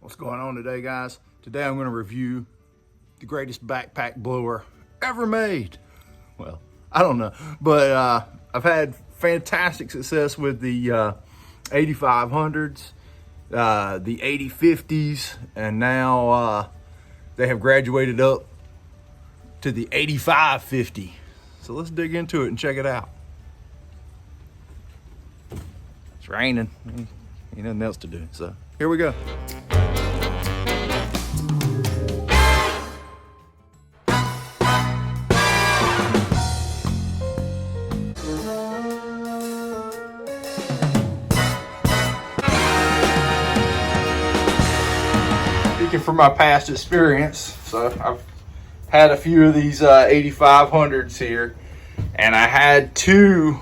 What's going on today, guys? Today I'm going to review the greatest backpack blower ever made. Well, I don't know, but I've had fantastic success with the 8500s, the 8050s, and now they have graduated up to the 8550. So let's dig into it and check it out. It's raining. Ain't nothing else to do, so here we go. Speaking from my past experience, so I've had a few of these 8500s here, and I had two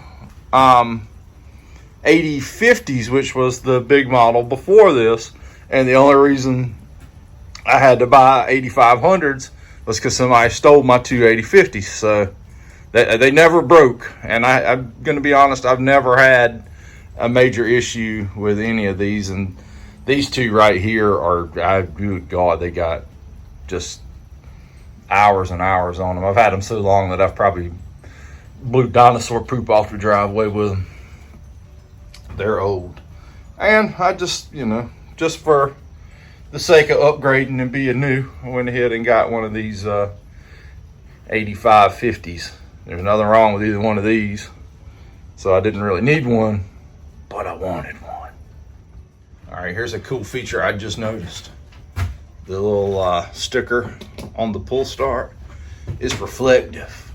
8050s, which was the big model before this, and the only reason I had to buy 8500s was because somebody stole my two 8050s. So they never broke, and I'm going to be honest, I've never had a major issue with any of these. And these two right here are, good God, they got just hours and hours on them. I've had them so long that I've probably blew dinosaur poop off the driveway with them. They're old. And I just, just for the sake of upgrading and being new, I went ahead and got one of these 8550s. There's nothing wrong with either one of these. So I didn't really need one, but I wanted one. All right, here's a cool feature I just noticed. The little sticker on the pull start is reflective.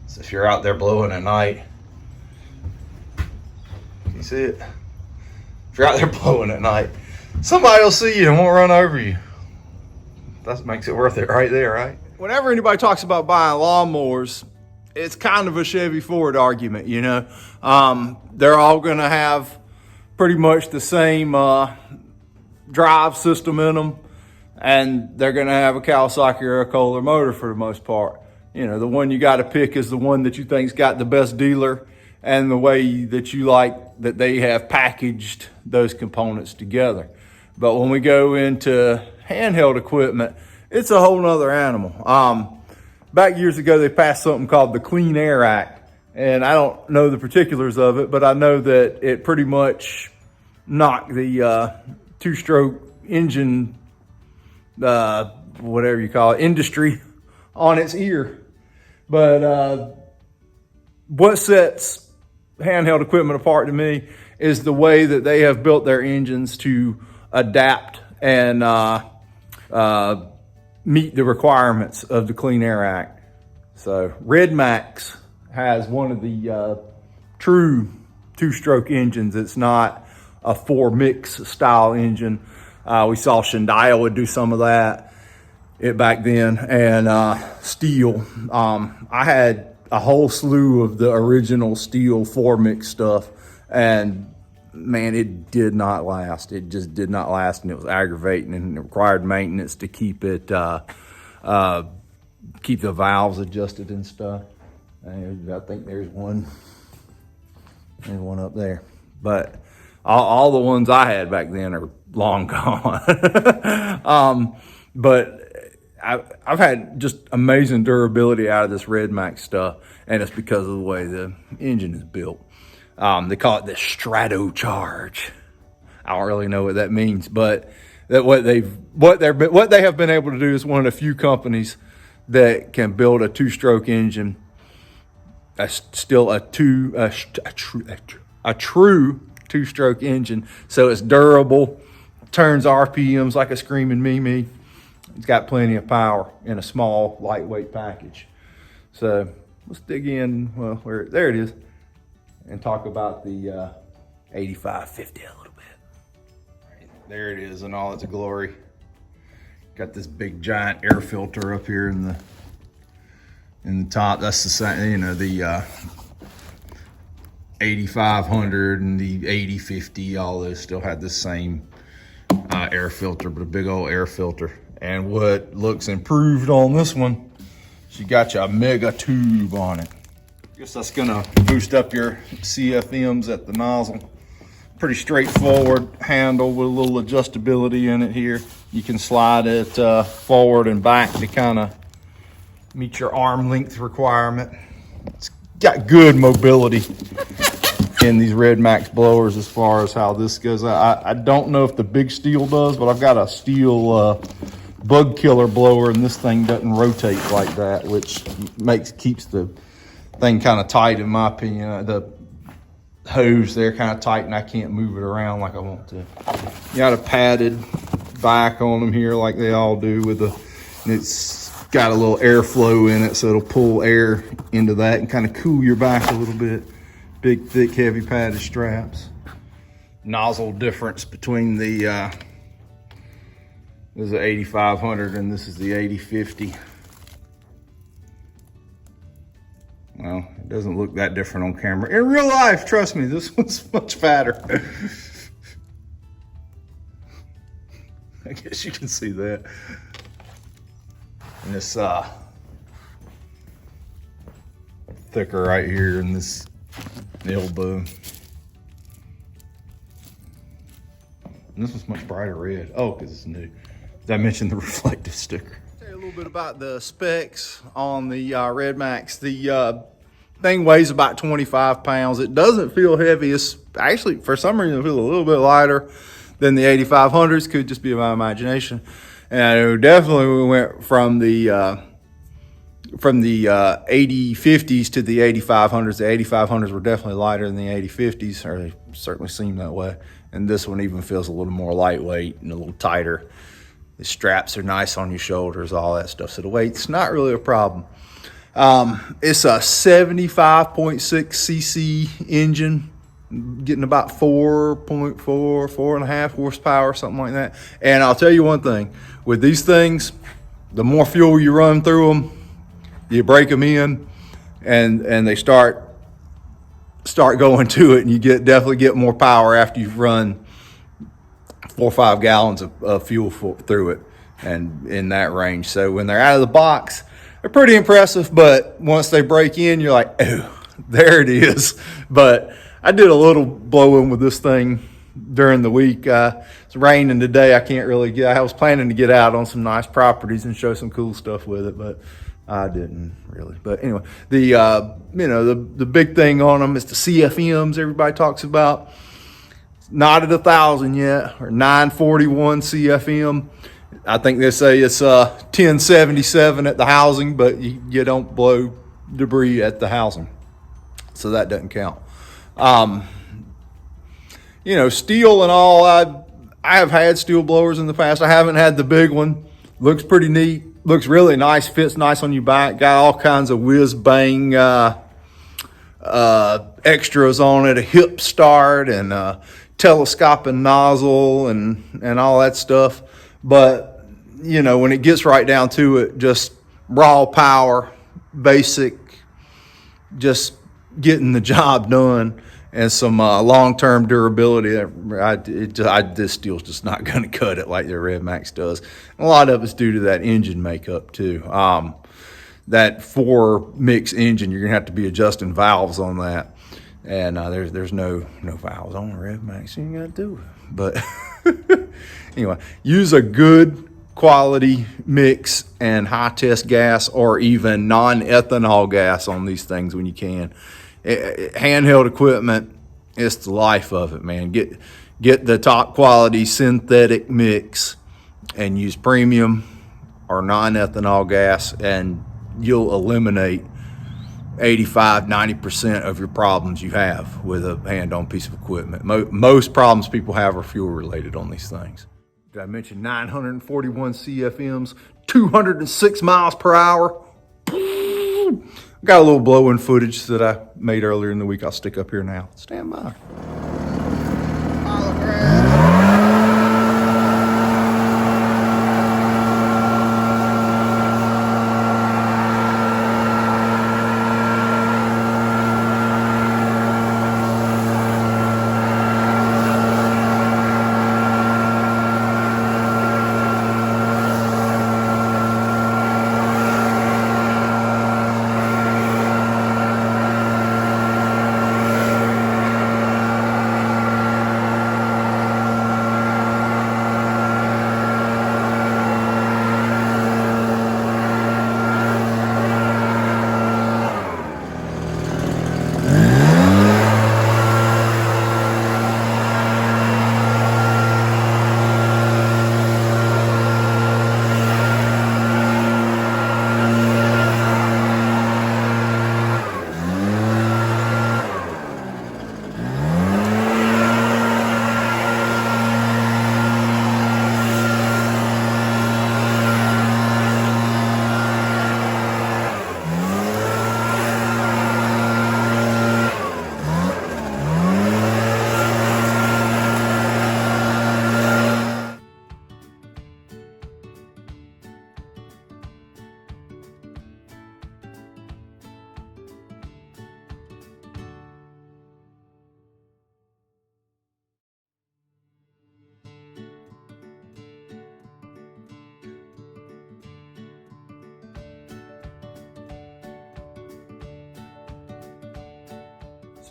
So if you're out there blowing at night, you see it? If you're out there blowing at night, somebody will see you and won't run over you. That makes it worth it right there, right? Whenever anybody talks about buying lawnmowers, it's kind of a Chevy Ford argument, They're all gonna have pretty much the same drive system in them, and they're gonna have a Kawasaki or a Kohler motor for the most part. The one you gotta pick is the one that you think's got the best dealer and the way that you like that they have packaged those components together. But when we go into handheld equipment, it's a whole nother animal. Back years ago, they passed something called the Clean Air Act, and I don't know the particulars of it, but I know that it pretty much knocked the two-stroke engine, whatever you call it, industry on its ear. But what sets handheld equipment apart to me is the way that they have built their engines to adapt and meet the requirements of the Clean Air Act. So Redmax has one of the true two-stroke engines. It's not a four-mix style engine. We saw Shindai would do some of that back then, and Steel. I had a whole slew of the original Steel four-mix stuff, and man, it did not last. It just did not last, and it was aggravating, and it required maintenance to keep it, keep the valves adjusted and stuff. And I think there's one up there, but all the ones I had back then are long gone. But I've had just amazing durability out of this Redmax stuff, and it's because of the way the engine is built. They call it the Stratocharge. I don't really know what that means, but that what they have been able to do is one of the few companies that can build a two-stroke engine, a true two-stroke engine. So it's durable, turns RPMs like a screaming Mimi. It's got plenty of power in a small, lightweight package. So let's dig in, there it is, and talk about the 8550 a little bit. Right, there it is in all its glory. Got this big giant air filter up here in the top. That's the same, the 8500 and the 8050, all those still had the same air filter, but a big old air filter. And what looks improved on this one, she got you a mega tube on it. I guess that's gonna boost up your CFMs at the nozzle Pretty straightforward handle with a little adjustability in it here. You can slide it forward and back to kind of meet your arm length requirement. It's got good mobility in these Redmax blowers as far as how this goes. I don't know if the big steel does, but I've got a steel bug killer blower, and this thing doesn't rotate like that, which keeps the thing kind of tight, in my opinion. The hose there kind of tight, and I can't move it around like I want to. You got a padded back on them here like they all do, and it's got a little airflow in it, so it'll pull air into that and kind of cool your back a little bit. Big, thick, heavy padded straps. Nozzle difference between the this is the 8500 and this is the 8050. Well, it doesn't look that different on camera. In real life, trust me, this one's much fatter. I guess you can see that. And this thicker right here in this elbow. And this one's much brighter red. Oh, because it's new. Did I mention the reflective sticker? Tell you a little bit about the specs on the Redmax. The thing weighs about 25 pounds. It doesn't feel heavy. It's actually, for some reason, it feels a little bit lighter than the 8500s. Could just be my imagination. And it definitely went from the 8050s to the 8500s. The 8500s were definitely lighter than the 8050s, or they certainly seem that way. And this one even feels a little more lightweight and a little tighter. The straps are nice on your shoulders, all that stuff. So the weight's not really a problem. It's a 75.6 cc engine, getting about 4.5 horsepower, something like that. And I'll tell you one thing, with these things, the more fuel you run through them, you break them in, and they start going to it, and you definitely get more power after you've run 4 or 5 gallons of fuel through it, and in that range. So when they're out of the box, they're pretty impressive, but once they break in, you're like, oh, there it is. But I did a little blowing with this thing during the week. It's raining today. I can't really I was planning to get out on some nice properties and show some cool stuff with it, but I didn't really. But anyway, the big thing on them is the CFMs everybody talks about. It's not at 1,000 yet, or 941 CFM. I think they say it's 1077 at the housing, but you don't blow debris at the housing, so that doesn't count. Steel and all, I have had steel blowers in the past. I haven't had the big one. Looks pretty neat. Looks really nice. Fits nice on your back. Got all kinds of whiz bang extras on it. A hip start and a telescoping nozzle and all that stuff. But when it gets right down to it, just raw power, basic, just getting the job done, and some long-term durability. This steel's just not going to cut it like the Redmax does. And a lot of it's due to that engine makeup too. That 4-mix engine, you're going to have to be adjusting valves on that. And there's no valves on the Redmax. You ain't got to do it. But anyway, use a good quality mix and high test gas, or even non-ethanol gas on these things when you can. Handheld equipment, it's the life of it, man. Get the top quality synthetic mix and use premium or non-ethanol gas, and you'll eliminate 85-90% of your problems you have with a hand-on piece of equipment. Most problems people have are fuel related on these things. Did I mention 941 CFMs, 206 miles per hour? Got a little blow-in footage that I made earlier in the week. I'll stick up here now. Stand by.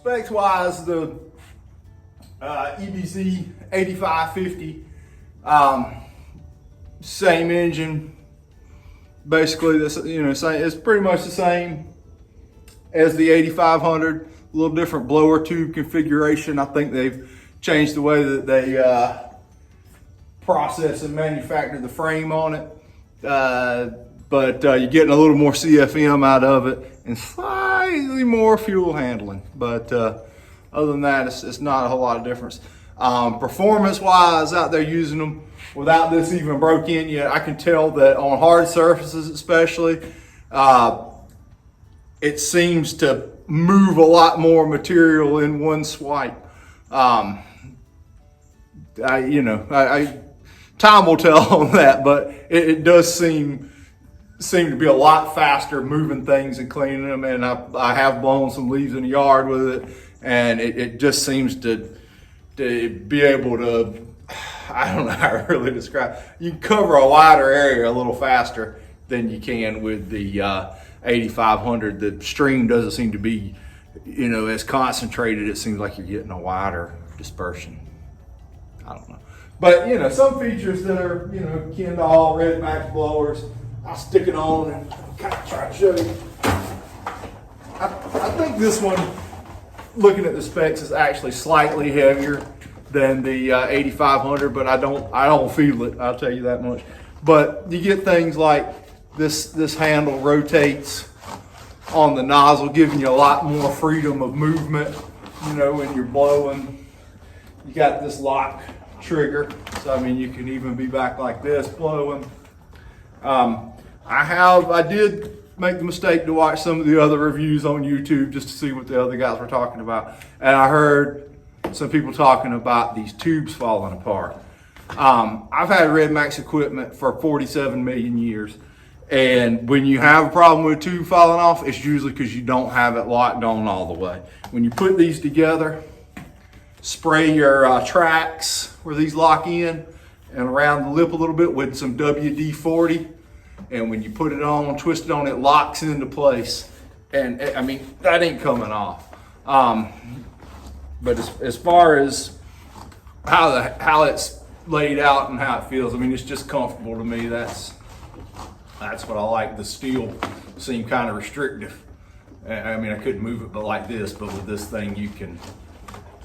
Specs wise, the EBZ 8550, same engine, basically this, same, it's pretty much the same as the 8500, a little different blower tube configuration. I think they've changed the way that they process and manufacture the frame on it, but you're getting a little more CFM out of it and slightly more fuel handling, but other than that, it's not a whole lot of difference. Performance wise, out there using them without this even broke in yet, I can tell that on hard surfaces especially, it seems to move a lot more material in one swipe. Time will tell on that, but it does seem to be a lot faster moving things and cleaning them. And I have blown some leaves in the yard with it, and it just seems to be able to, I don't know how to really describe. You can cover a wider area a little faster than you can with the 8500. The stream doesn't seem to be, as concentrated. It seems like you're getting a wider dispersion. I don't know. But, some features that are, akin to all Redmax blowers, I'll stick it on and kind of try to show you. I think this one, looking at the specs, is actually slightly heavier than the 8500, but I don't feel it, I'll tell you that much. But you get things like this handle rotates on the nozzle, giving you a lot more freedom of movement, when you're blowing. You got this lock trigger, so you can even be back like this blowing. I did make the mistake to watch some of the other reviews on YouTube just to see what the other guys were talking about, and I heard some people talking about these tubes falling apart. I've had Redmax equipment for 47 million years, and when you have a problem with a tube falling off, it's usually because you don't have it locked on all the way. When you put these together, spray your tracks where these lock in and around the lip a little bit with some WD-40, and when you put it on, twist it on, it locks into place, and that ain't coming off. But as far as how it's laid out and how it feels, it's just comfortable to me. That's what I like. The steel seemed kind of restrictive. I couldn't move it but like this, but with this thing you can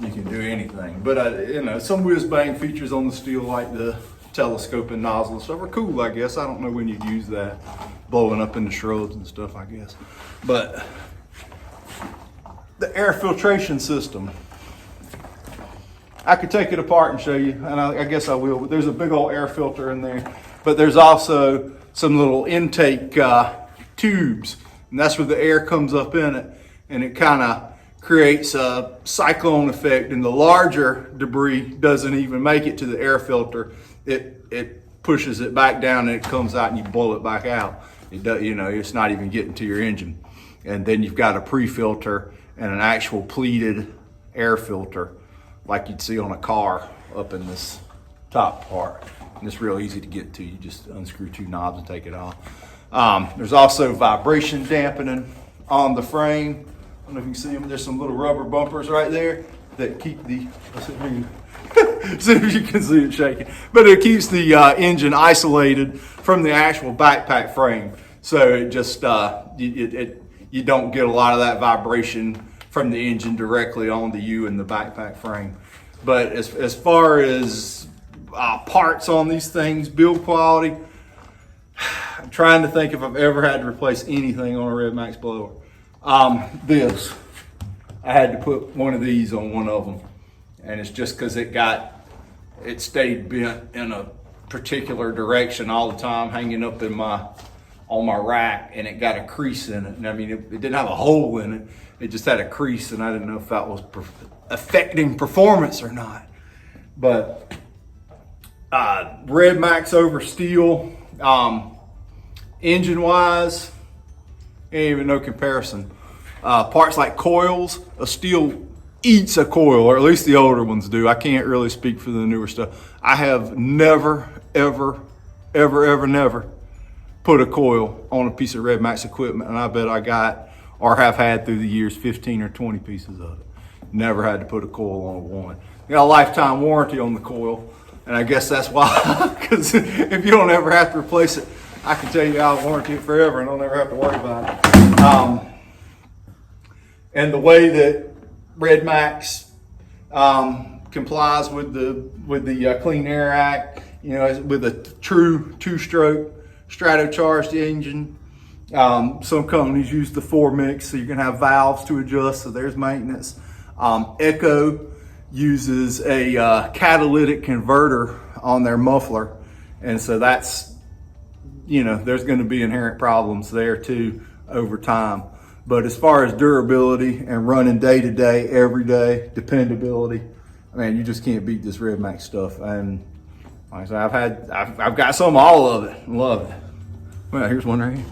do anything. But some whiz bang features on the steel, like the telescoping nozzle and stuff, are cool, I guess. I don't know when you'd use that, blowing up in the shrubs and stuff, I guess. But the air filtration system, I could take it apart and show you, and I guess I will, but there's a big old air filter in there, but there's also some little intake tubes, and that's where the air comes up in it, and it kind of creates a cyclone effect, and the larger debris doesn't even make it to the air filter. It pushes it back down, and it comes out, and you blow it back out. It's not even getting to your engine. And then you've got a pre-filter and an actual pleated air filter, like you'd see on a car, up in this top part. And it's real easy to get to. You just unscrew two knobs and take it off. There's also vibration dampening on the frame. I don't know if you can see them. There's some little rubber bumpers right there that keep the, see if you can see it shaking, but it keeps the engine isolated from the actual backpack frame. So it just, you don't get a lot of that vibration from the engine directly onto you in the backpack frame. But as far as parts on these things, build quality, I'm trying to think if I've ever had to replace anything on a Redmax blower. I had to put one of these on one of them, and it's just because it stayed bent in a particular direction all the time, hanging up on my rack, and it got a crease in it. And it didn't have a hole in it. It just had a crease, and I didn't know if that was affecting performance or not. But Redmax over steel, engine-wise, ain't even no comparison. Parts like coils, a steel eats a coil, or at least the older ones do. I can't really speak for the newer stuff. I have never, ever, ever, ever, never put a coil on a piece of Redmax equipment, and I bet I got, or have had through the years, 15 or 20 pieces of it. Never had to put a coil on a one. You got a lifetime warranty on the coil, and I guess that's why, because if you don't ever have to replace it, I can tell you I'll warranty it forever and I'll never have to worry about it. And the way that Redmax complies with the Clean Air Act, you know, with a true two-stroke stratocharged engine. Some companies use the 4-mix, so you can have valves to adjust, so there's maintenance. Echo uses a catalytic converter on their muffler, and so that's, you know, there's going to be inherent problems there too over time. But as far as durability and running day to day, every day, dependability, I mean, you just can't beat this Redmax stuff. And like I said, I've got all of it, love it. Well, here's one right here.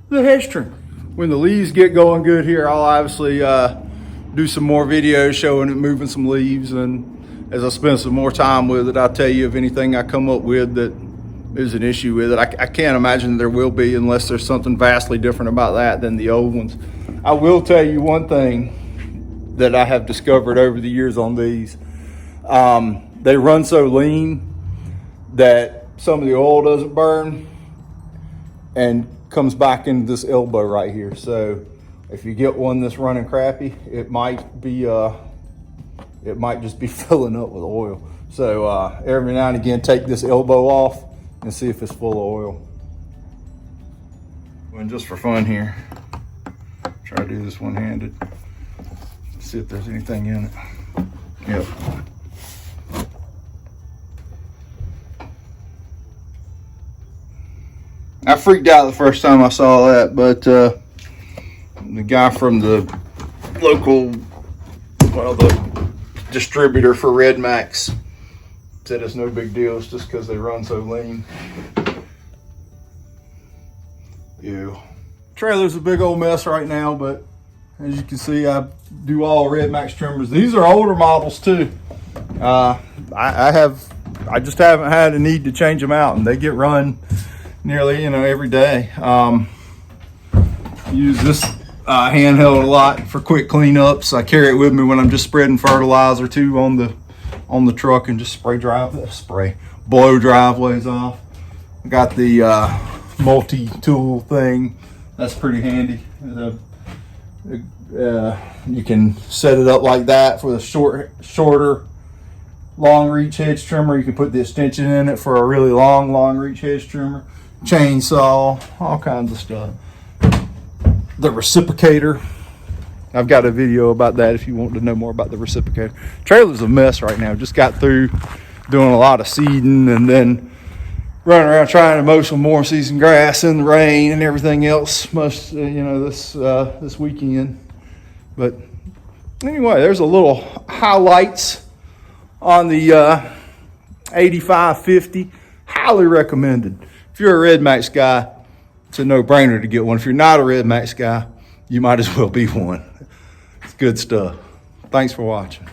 The hedge trim. When the leaves get going good here, I'll obviously do some more videos showing it moving some leaves, and as I spend some more time with it, I'll tell you if anything I come up with that is an issue with it. I can't imagine there will be, unless there's something vastly different about that than the old ones. I will tell you one thing that I have discovered over the years on these. They run so lean that some of the oil doesn't burn and comes back into this elbow right here. So if you get one that's running crappy, it might just be filling up with oil. So every now and again, take this elbow off and see if it's full of oil. And just for fun here, try to do this one-handed. See if there's anything in it. Yep. I freaked out the first time I saw that, but the guy from the local, well, the distributor for Redmax said it's no big deal. It's just because they run so lean. Ew. Trailer's a big old mess right now, but as you can see, I do all Redmax trimmers. These are older models too. I just haven't had a need to change them out, and they get run nearly, you know, every day. Use this handheld a lot for quick cleanups. I carry it with me when I'm just spreading fertilizer too on the truck, and just blow driveways off. I got the multi-tool thing. That's pretty handy. You can set it up like that for the shorter long reach hedge trimmer. You can put the extension in it for a really long reach hedge trimmer. Chainsaw, all kinds of stuff. The reciprocator, I've got a video about that if you want to know more about the reciprocator. Trailer's a mess right now. Just got through doing a lot of seeding and then running around trying to mow some more season grass in the rain and everything else this weekend. But anyway, there's a little highlights on the 8550. Highly recommended. If you're a Redmax guy, it's a no-brainer to get one. If you're not a Redmax guy, you might as well be one. It's good stuff. Thanks for watching.